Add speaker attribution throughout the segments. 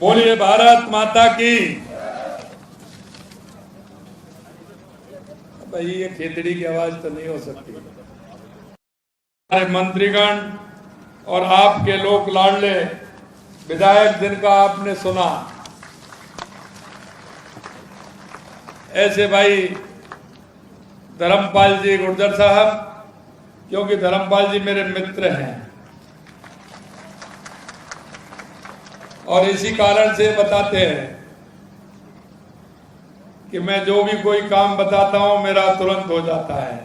Speaker 1: बोलिए भारत माता की। भाई ये खेतड़ी की आवाज तो नहीं हो सकती। हमारे मंत्रीगण और आपके लोक लाडले विधायक जिनका आपने सुना, ऐसे भाई धर्मपाल जी गुर्जर साहब, क्योंकि धर्मपाल जी मेरे मित्र हैं और इसी कारण से बताते हैं कि मैं जो भी कोई काम बताता हूं मेरा तुरंत हो जाता है।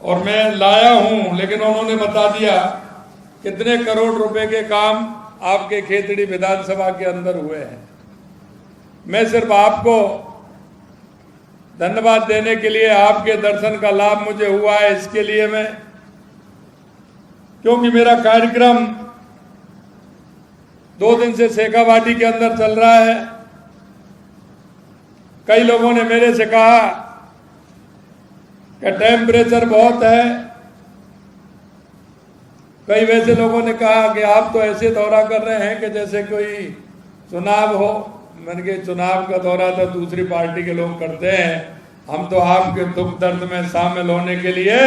Speaker 1: और मैं लाया हूं, लेकिन उन्होंने बता दिया कितने करोड़ रुपए के काम आपके खेतड़ी विधानसभा के अंदर हुए हैं। मैं सिर्फ आपको धन्यवाद देने के लिए, आपके दर्शन का लाभ मुझे हुआ है इसके लिए मैं, क्योंकि मेरा कार्यक्रम 2 दिन से शेखावाटी के अंदर चल रहा है। कई लोगों ने मेरे से कहा कि टेम्परेचर बहुत है, कई वैसे लोगों ने कहा कि आप तो ऐसे दौरा कर रहे हैं कि जैसे कोई चुनाव हो। मैंने कहा चुनाव का दौरा तो दूसरी पार्टी के लोग करते हैं, हम तो आपके दुख दर्द में शामिल होने के लिए,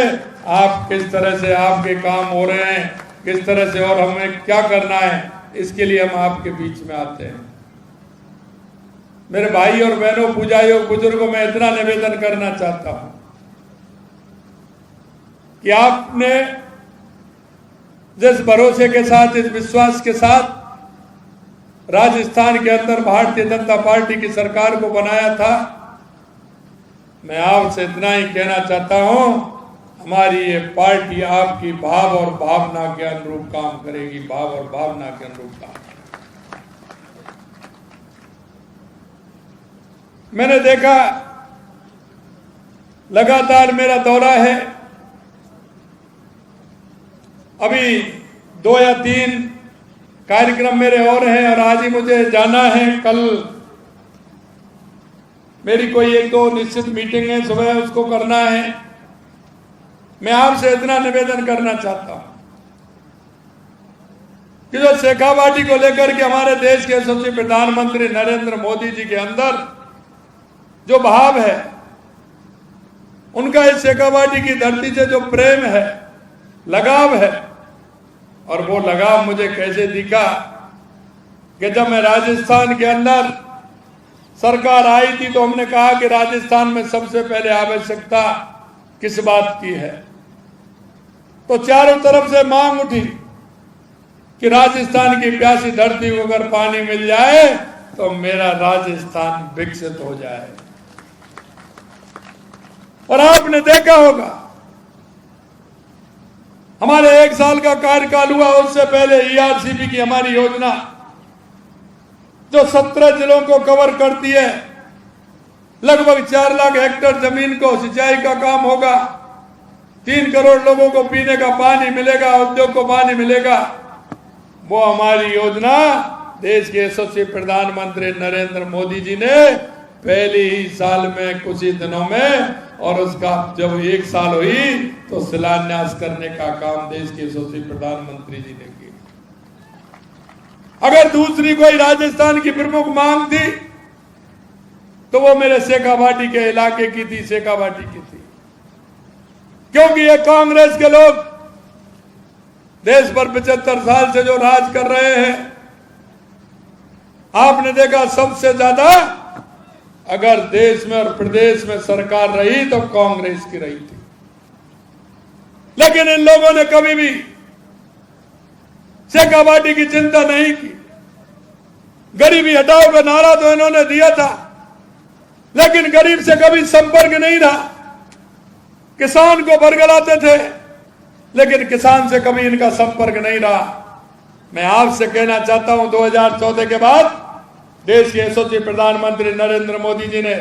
Speaker 1: आप किस तरह से आपके काम हो रहे हैं, किस तरह से और हमें क्या करना है, इसके लिए हम आपके बीच में आते हैं। मेरे भाई और बहनों, पूजाइयों, बुजुर्गों, मैं इतना निवेदन करना चाहता हूं कि आपने जिस भरोसे के साथ, इस विश्वास के साथ राजस्थान के अंदर भारतीय जनता पार्टी की सरकार को बनाया था, मैं आपसे इतना ही कहना चाहता हूं, हमारी ये पार्टी आपकी भाव और भावना के अनुरूप काम करेगी। भाव और भावना के अनुरूप काम। मैंने देखा लगातार मेरा दौरा है, अभी 2 या 3 कार्यक्रम मेरे और हैं और आज ही मुझे जाना है। कल मेरी कोई 1-2 निश्चित मीटिंग है, सुबह उसको करना है। मैं आपसे इतना निवेदन करना चाहता हूं कि जो शेखावाटी को लेकर के हमारे देश के यशस्वी प्रधानमंत्री नरेंद्र मोदी जी के अंदर जो भाव है, उनका इस शेखावाटी की धरती से जो प्रेम है, लगाव है, और वो लगाव मुझे कैसे दिखा कि जब मैं राजस्थान के अंदर सरकार आई थी तो हमने कहा कि राजस्थान में सबसे पहले आवश्यकता किस बात की है, तो चारों तरफ से मांग उठी कि राजस्थान की प्यासी धरती को अगर पानी मिल जाए तो मेरा राजस्थान विकसित हो जाए। और आपने देखा होगा हमारे 1 साल का कार्यकाल हुआ, उससे पहले ERCP की हमारी योजना जो 17 जिलों को कवर करती है, लगभग 4 लाख हेक्टेयर जमीन को सिंचाई का काम होगा, 3 करोड़ लोगों को पीने का पानी मिलेगा, उद्योग को पानी मिलेगा। वो हमारी योजना देश के यशस्वी प्रधानमंत्री नरेंद्र मोदी जी ने पहले ही साल में, कुछ ही दिनों में, और उसका जब 1 साल हुई तो शिलान्यास करने का काम देश के यशस्वी प्रधानमंत्री जी ने किया। अगर दूसरी कोई राजस्थान की प्रमुख मांग थी तो वो मेरे शेखावाटी के इलाके की थी, शेखावाटी की थी, क्योंकि ये कांग्रेस के लोग देश पर 75 साल से जो राज कर रहे हैं, आपने देखा सबसे ज्यादा अगर देश में और प्रदेश में सरकार रही तो कांग्रेस की रही थी। लेकिन इन लोगों ने कभी भी शेखावाटी की चिंता नहीं की। गरीबी हटाओ का नारा तो इन्होंने दिया था, लेकिन गरीब से कभी संपर्क नहीं रहा। किसान को बरगलाते थे, लेकिन किसान से कभी इनका संपर्क नहीं रहा। मैं आपसे कहना चाहता हूं, 2014 के बाद देश के यशस्वी प्रधानमंत्री नरेंद्र मोदी जी ने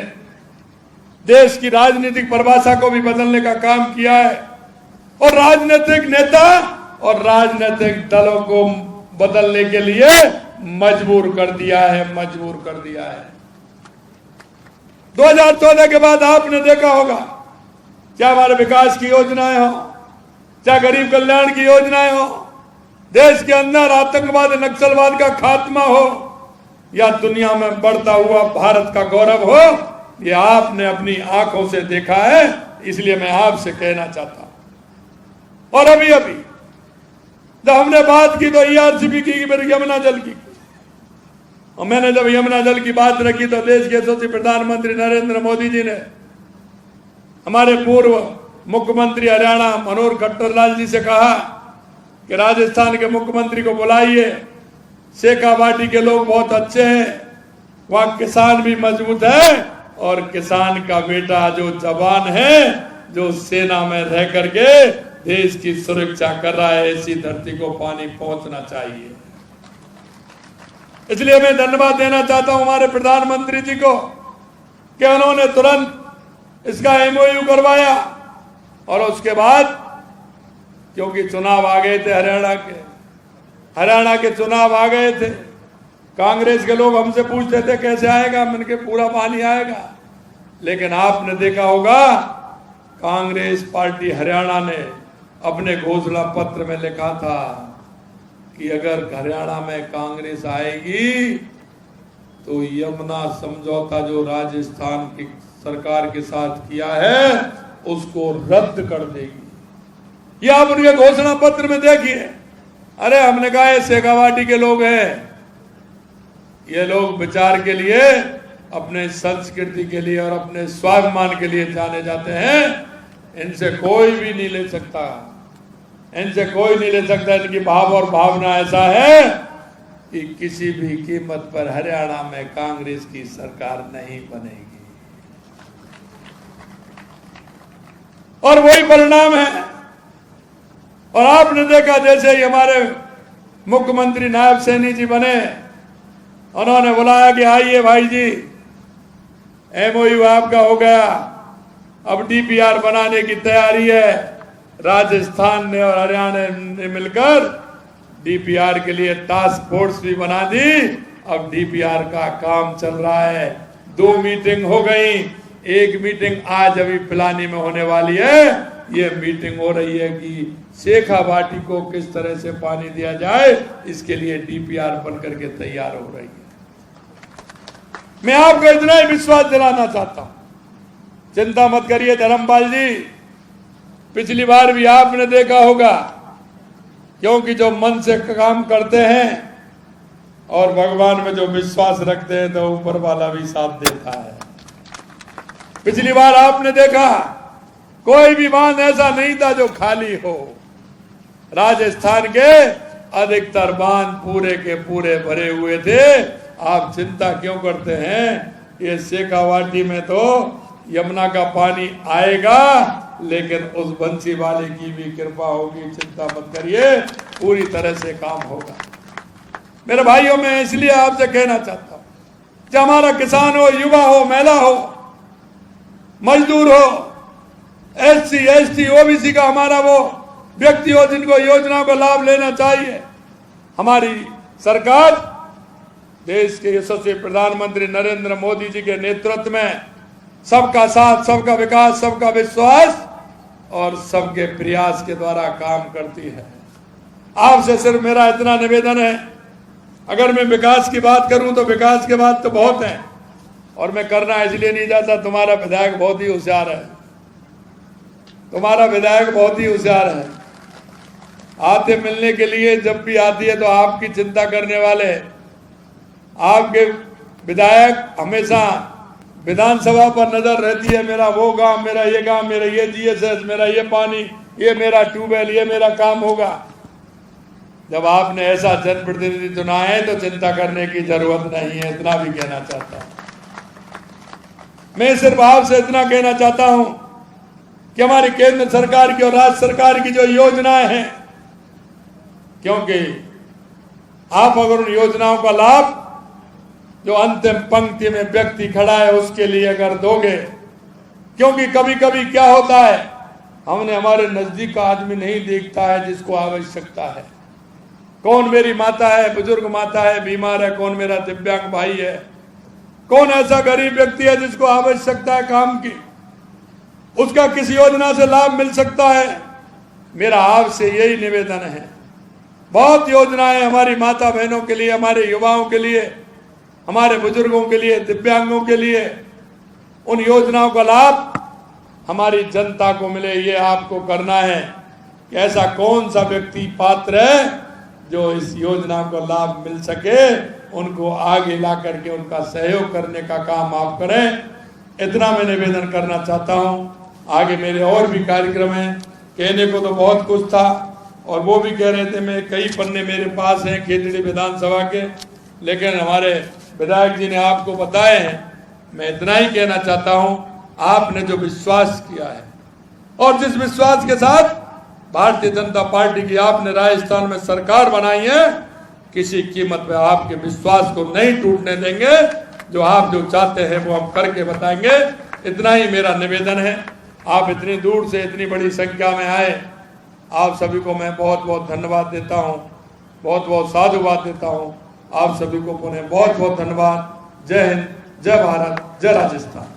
Speaker 1: देश की राजनीतिक परिभाषा को भी बदलने का काम किया है और राजनीतिक नेता और राजनीतिक दलों को बदलने के लिए मजबूर कर दिया है, मजबूर कर दिया है। 2014 के बाद आपने देखा होगा, चाहे हमारे विकास की योजनाएं हो, चाहे गरीब कल्याण की योजनाएं हो, देश के अंदर आतंकवाद नक्सलवाद का खात्मा हो या दुनिया में बढ़ता हुआ भारत का गौरव हो, ये आपने अपनी आंखों से देखा है। इसलिए मैं आपसे कहना चाहता हूं। और अभी अभी जब हमने बात की तो ERCP की, फिर यमुना जल की, और मैंने जब यमुना जल की बात रखी तो देश के यशस्वी प्रधानमंत्री नरेंद्र मोदी जी ने हमारे पूर्व मुख्यमंत्री हरियाणा मनोहर खट्टर जी से कहा कि राजस्थान के मुख्यमंत्री को बुलाइए, शेखावाटी के लोग बहुत अच्छे हैं, वहां किसान भी मजबूत है और किसान का बेटा जो जवान है, जो सेना में रह करके देश की सुरक्षा कर रहा है, ऐसी धरती को पानी पहुंचना चाहिए। इसलिए मैं धन्यवाद देना चाहता हूं हमारे प्रधानमंत्री जी को कि उन्होंने तुरंत इसका MOU करवाया। और उसके बाद क्योंकि चुनाव आ गए थे, हरियाणा के चुनाव आ गए थे, कांग्रेस के लोग हमसे पूछते थे कैसे आएगा, मैंने कहा पूरा पानी आएगा। लेकिन आपने देखा होगा कांग्रेस पार्टी हरियाणा ने अपने घोषणा पत्र में लिखा था कि अगर हरियाणा में कांग्रेस आएगी तो यमुना समझौता जो राजस्थान की सरकार के साथ किया है उसको रद्द कर देगी। ये आप उनके घोषणा पत्र में देखिए। अरे हमने कहा ये शेखावाटी के लोग हैं, ये लोग विचार के लिए, अपने संस्कृति के लिए और अपने स्वाभिमान के लिए जाने जाते हैं। इनसे कोई भी नहीं ले सकता, इनसे कोई नहीं ले सकता। इनकी भाव और भावना ऐसा है कि किसी भी कीमत पर हरियाणा में कांग्रेस की सरकार नहीं बनेगी। और वही परिणाम है। और आपने देखा जैसे ही हमारे मुख्यमंत्री नायब सैनी जी बने, उन्होंने बुलाया कि आइए भाई जी, MOU आपका हो गया, अब DPR बनाने की तैयारी है। राजस्थान ने और हरियाणा ने मिलकर DPR के लिए टास्क फोर्स भी बना दी। अब DPR का काम चल रहा है। 2 मीटिंग हो गई, एक मीटिंग आज अभी पिलानी में होने वाली है। ये मीटिंग हो रही है कि शेखावाटी को किस तरह से पानी दिया जाए, इसके लिए DPR बनकर के तैयार हो रही है। मैं आपको इतना ही विश्वास दिलाना चाहता हूं, चिंता मत करिए धर्मपाल जी। पिछली बार भी आपने देखा होगा, क्योंकि जो मन से काम करते हैं और भगवान में जो विश्वास रखते हैं तो ऊपर वाला भी साथ देता है। पिछली बार आपने देखा कोई भी बांध ऐसा नहीं था जो खाली हो। राजस्थान के अधिकतर बांध पूरे के पूरे भरे हुए थे। आप चिंता क्यों करते हैं? ये शेखावाटी में तो यमुना का पानी आएगा, लेकिन उस बंसी वाले की भी कृपा होगी। चिंता मत करिए, पूरी तरह से काम होगा। मेरे भाइयों, मैं इसलिए आपसे कहना चाहता हूं कि हमारा किसान हो, युवा हो, महिला हो, मजदूर हो, SC ST OBC का हमारा वो व्यक्ति हो जिनको योजना का लाभ लेना चाहिए। हमारी सरकार देश के यशस्वी प्रधानमंत्री नरेंद्र मोदी जी के नेतृत्व में सबका साथ, सबका विकास, सबका विश्वास और सबके प्रयास के द्वारा काम करती है। आपसे सिर्फ मेरा इतना निवेदन है, अगर मैं विकास की बात करूं तो विकास के बाद तो बहुत है, और मैं करना इसलिए नहीं चाहता। तुम्हारा विधायक बहुत ही होशियार है, तुम्हारा विधायक बहुत ही होशियार है। आते मिलने के लिए जब भी आती है तो आपकी चिंता करने वाले आपके विधायक हमेशा विधानसभा पर नजर रहती है। मेरा वो गांव, मेरा ये गांव, मेरा ये GSS, मेरा ये पानी, ये मेरा ट्यूबवेल, ये मेरा काम होगा। जब आपने ऐसा जनप्रतिनिधि चुना है तो चिंता करने की जरूरत नहीं है, इतना भी कहना चाहता हूं। मैं सिर्फ आपसे इतना कहना चाहता हूं कि हमारी केंद्र सरकार की और राज्य सरकार की जो योजनाएं हैं, क्योंकि आप अगर उन योजनाओं का लाभ जो अंतिम पंक्ति में व्यक्ति खड़ा है उसके लिए अगर दोगे, क्योंकि कभी कभी क्या होता है, हमने हमारे नजदीक का आदमी नहीं देखता है जिसको आवश्यकता है। कौन मेरी माता है, बुजुर्ग माता है, बीमार है, कौन मेरा दिव्यांग भाई है, कौन ऐसा गरीब व्यक्ति है जिसको आवश्यकता है काम की, उसका किसी योजना से लाभ मिल सकता है। मेरा आपसे यही निवेदन है बहुत योजनाएं हमारी माता बहनों के लिए, हमारे युवाओं के लिए, हमारे बुजुर्गों के लिए, दिव्यांगों के लिए। उन योजनाओं का लाभ हमारी जनता को मिले, ये आपको करना है कि ऐसा कौन सा व्यक्ति पात्र है जो इस योजना को लाभ मिल सके, उनको आगे ला करके उनका सहयोग करने का काम आप करें। इतना मैं निवेदन करना चाहता हूं। आगे मेरे और भी कार्यक्रम हैं, कहने को तो बहुत कुछ था, और वो भी कह रहे थे, मैं कई पन्ने मेरे पास हैं खेतड़ी विधानसभा के, लेकिन हमारे विधायक जी ने आपको बताए हैं। मैं इतना ही कहना चाहता हूं, आपने जो विश्वास किया है और जिस विश्वास के साथ भारतीय जनता पार्टी की आपने राजस्थान में सरकार बनाई है, किसी कीमत पे आपके विश्वास को नहीं टूटने देंगे। जो आप जो चाहते हैं वो हम करके बताएंगे। इतना ही मेरा निवेदन है। आप इतनी दूर से इतनी बड़ी संख्या में आए, आप सभी को मैं बहुत बहुत धन्यवाद देता हूं, बहुत बहुत साधुवाद देता हूं। आप सभी को पुनः बहुत बहुत धन्यवाद। जय हिंद, जय भारत, जय राजस्थान।